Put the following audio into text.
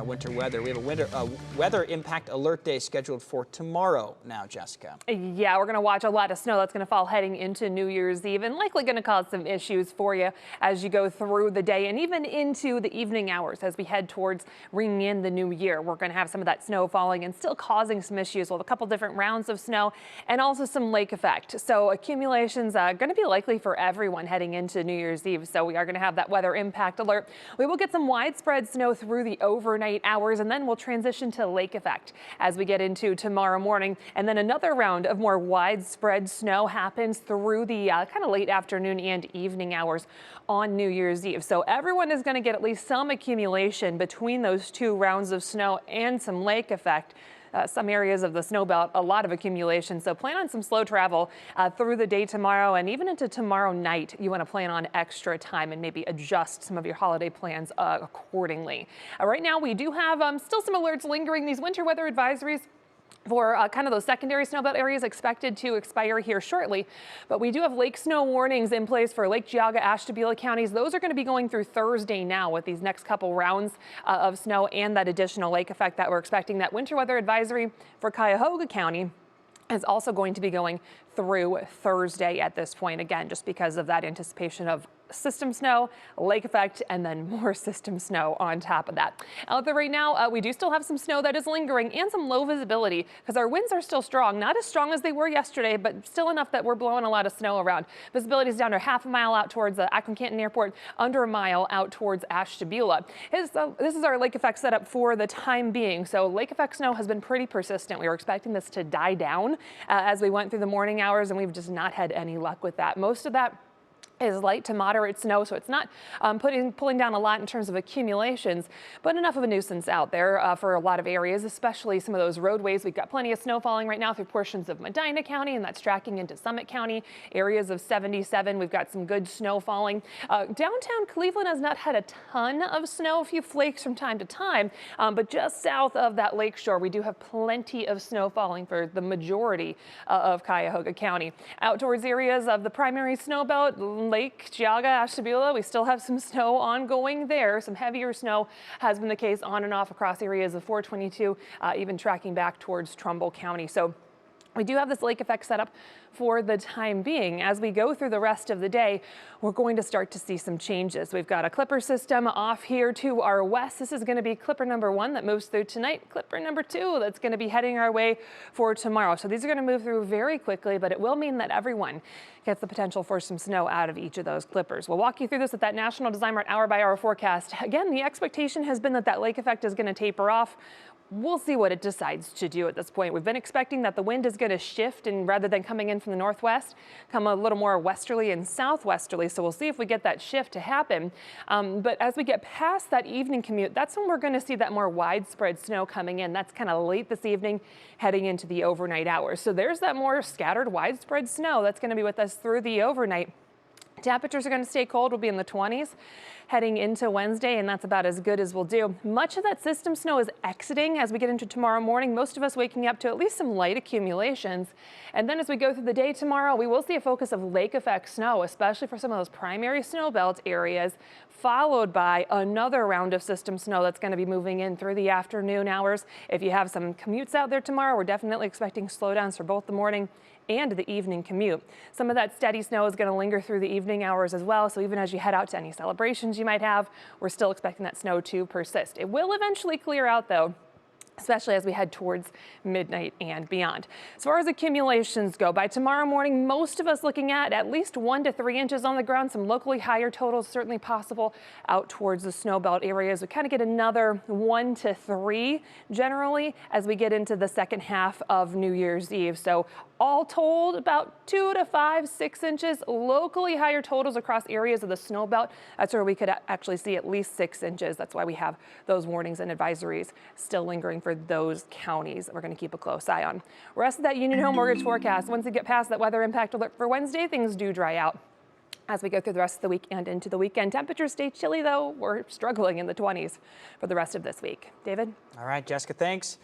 winter weather. We have a weather impact alert day scheduled for tomorrow now, Jessica. Yeah, we're going to watch a lot of snow that's going to fall heading into New Year's Eve and likely going to cause some issues for you as you go through the day and even into the evening hours as we head towards ringing in the new year. We're going to have some of that snow falling and still causing some issues with a couple different rounds of snow and also some lake effect. So accumulations are going to be likely for everyone heading into New Year's Eve. So we are going to have that weather impact alert. We will get some widespread snow through the overnight hours, and then we'll transition to lake effect as we get into tomorrow morning. And then another round of more widespread snow happens through the kind of late afternoon and evening hours on New Year's Eve. So everyone is going to get at least some accumulation between those two rounds of snow and some lake effect. Some areas of the snow belt, a lot of accumulation. So plan on some slow travel through the day tomorrow and even into tomorrow night. You want to plan on extra time and maybe adjust some of your holiday plans accordingly. Right now, we do have still some alerts lingering. These winter weather advisories for kind of those secondary snowbelt areas expected to expire here shortly. But we do have lake snow warnings in place for Lake Geauga, Ashtabula counties. Those are going to be going through Thursday now with these next couple rounds of snow and that additional lake effect that we're expecting. That winter weather advisory for Cuyahoga County is also going to be going through Thursday at this point, again, just because of that anticipation of system snow, lake effect, and then more system snow on top of that. Out there right now, we do still have some snow that is lingering and some low visibility because our winds are still strong, not as strong as they were yesterday, but still enough that we're blowing a lot of snow around. Visibility is down to half a mile out towards Akron-Canton Airport, under a mile out towards Ashtabula. This is our lake effect setup for the time being. So lake effect snow has been pretty persistent. We were expecting this to die down as we went through the morning hours, and we've just not had any luck with that. Most of that is light to moderate snow, so it's not pulling down a lot in terms of accumulations, but enough of a nuisance out there for a lot of areas, especially some of those roadways. We've got plenty of snow falling right now through portions of Medina County, and that's tracking into Summit County, areas of 77. We've got some good snow falling. Downtown Cleveland has not had a ton of snow, a few flakes from time to time, but just south of that lake shore, we do have plenty of snow falling for the majority of Cuyahoga County. Out towards areas of the primary snow belt, Lake Geauga, Ashtabula, we still have some snow ongoing there. Some heavier snow has been the case on and off across areas of 422, even tracking back towards Trumbull County. So we do have this lake effect set up for the time being. As we go through the rest of the day, we're going to start to see some changes. We've got a clipper system off here to our west. This is going to be clipper number 1 that moves through tonight. Clipper number 2 that's going to be heading our way for tomorrow. So these are going to move through very quickly, but it will mean that everyone gets the potential for some snow out of each of those clippers. We'll walk you through this with that National Design Mart hour-by-hour forecast. Again, the expectation has been that that lake effect is going to taper off. We'll see what it decides to do at this point. We've been expecting that the wind is going to shift, and rather than coming in from the northwest, come a little more westerly and southwesterly. So we'll see if we get that shift to happen. But as we get past that evening commute, that's when we're going to see that more widespread snow coming in. That's kind of late this evening, heading into the overnight hours. So there's that more scattered widespread snow that's going to be with us through the overnight. Temperatures are going to stay cold. We'll be in the 20s heading into Wednesday, and that's about as good as we'll do. Much of that system snow is exiting as we get into tomorrow morning, most of us waking up to at least some light accumulations. And then as we go through the day tomorrow, we will see a focus of lake effect snow, especially for some of those primary snow belt areas, followed by another round of system snow that's going to be moving in through the afternoon hours. If you have some commutes out there tomorrow, we're definitely expecting slowdowns for both the morning and the evening commute. Some of that steady snow is going to linger through the evening hours as well. So even as you head out to any celebrations you might have, we're still expecting that snow to persist. It will eventually clear out though, especially as we head towards midnight and beyond. As far as accumulations go, by tomorrow morning, most of us looking at least 1 to 3 inches on the ground. Some locally higher totals certainly possible out towards the snow belt areas. We kind of get another 1 to 3 generally as we get into the second half of New Year's Eve. So all told, about 2 to 5, 6 inches. Locally higher totals across areas of the snow belt. That's where we could actually see at least 6 inches. That's why we have those warnings and advisories still lingering for those counties that we're going to keep a close eye on. Rest of that Union Home Mortgage forecast, once we get past that weather impact alert for Wednesday, things do dry out as we go through the rest of the week and into the weekend. Temperatures stay chilly though. We're struggling in the 20s for the rest of this week. David? All right, Jessica, thanks.